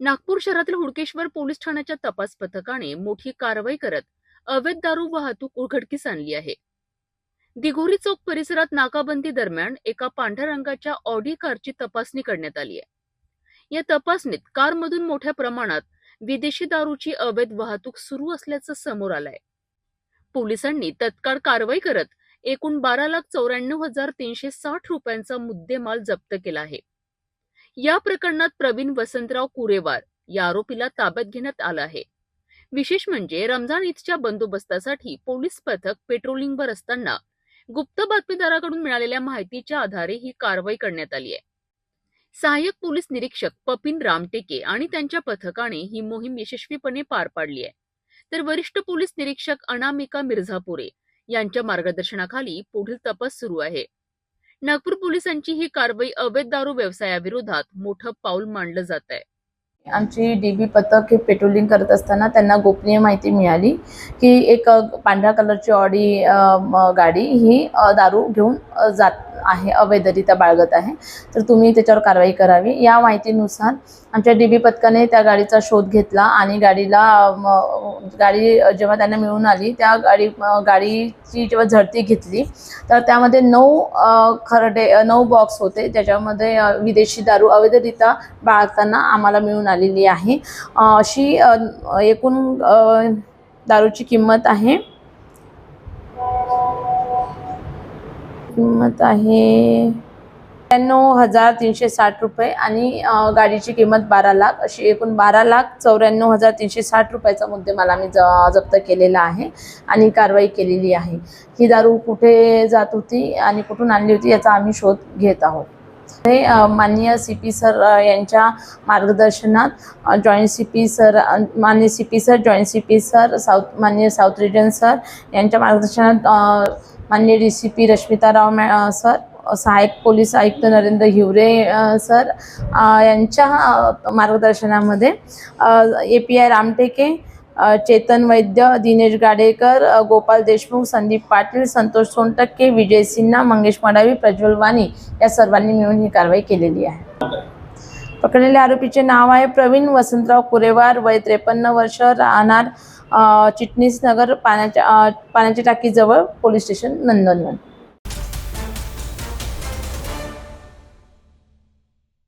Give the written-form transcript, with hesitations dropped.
नागपूर शहरातील हुडकेश्वर पोलीस ठाण्याच्या तपास पथकाने मोठी कारवाई करत अवैध दारू वाहतूक उघडकीस आणली आहे। दिघोरी चौक परिसरात नाकाबंदी दरम्यान एका पांढऱ्या रंगाच्या ऑडी कारची तपासणी करण्यात आली आहे। या तपासणीत कारमधून मोठ्या प्रमाणात विदेशी दारूची अवैध वाहतूक सुरू असल्याचं समोर आलंय। पोलिसांनी तत्काळ कारवाई करत एकूण 12,94,360 रुपयांचा मुद्देमाल जप्त केला आहे। या प्रकरणात प्रवीण वसंतराव कुरेवार या आरोपीला ताब्यात घेण्यात आलं आहे। विशेष म्हणजे रमजान ईदच्या बंदोबस्तासाठी पोलीस पथक पेट्रोलिंगवर असताना गुप्त बातमीदाराकडून मिळालेल्या माहितीच्या आधारे ही कारवाई करण्यात आली आहे। सहाय्यक पोलीस निरीक्षक पपिन रामटेके आणि त्यांच्या पथकाने ही मोहीम यशस्वीपणे पार पाडली आहे, तर वरिष्ठ पोलीस निरीक्षक अनामिका मिर्झापुरे यांच्या मार्गदर्शनाखाली पुढील तपास सुरू आहे। नागपूर पोलिसांची ही कारवाई अवैध दारू व्यवसायाविरोधात मोठं पाऊल मानलं जात आहे। आमची डीबी पथक हे पेट्रोलिंग करत असताना त्यांना गोपनीय माहिती मिळाली की एक पांढऱ्या कलरची ऑडी गाडी ही दारू घेऊन जात आहे, अवैधरित्या बाळगत आहे, तर तुम्ही त्याच्यावर कारवाई करावी। या माहितीनुसार आमच्या डीबी पथकाने त्या गाडीचा शोध घेतला आणि गाडी जेव्हा त्यांना मिळून आली त्या गाडीची जेव्हा झडती घेतली तर त्यामध्ये 9 बॉक्स होते, ज्याच्यामध्ये विदेशी दारू अवैधरित्या बाळगताना आम्हाला मिळून आलेली आहे। अशी एकूण दारूची किंमत आहे 93,360 रुपये आणि गाडीची किंमत 12 लाख, अशी एकूण 12,94,360 रुपयाचा मुद्देमाल आम्ही जप्त केलेला आहे आणि कारवाई केलेली आहे। ही दारू कुठे जात होती आणि कुठून आणली होती याचा आम्ही शोध घेत आहोत। माननीय सीपी सर यांच्या मार्गदर्शनात जॉईंट सीपी सर, माननीय CP sir, joint CP sir, माननीय साऊथ रिजन सर यांच्या मार्गदर्शनात माननीय डीसीपी रश्मिताराव सर, सहाय्यक पोलीस आयुक्त नरेंद्र हिवरे सर यांच्या मार्गदर्शनामध्ये API रामटेके, चेतन वैद्य, दिनेश गाडेकर, गोपाल देशमुख, संदीप पाटील, संतोष सोनटक्के, विजय सिन्हा, मंगेश मडावी, प्रज्वल वाणी या सर्वांनी मिळून ही कारवाई केलेली आहे। पकडलेल्या आरोपीचे नाव आहे प्रवीण वसंतराव कुरेवार, वय 53 वर्ष, राहणार चिटणीस नगर, पाण्याच्या टाकीजवळ, पोलीस स्टेशन नंदनवन।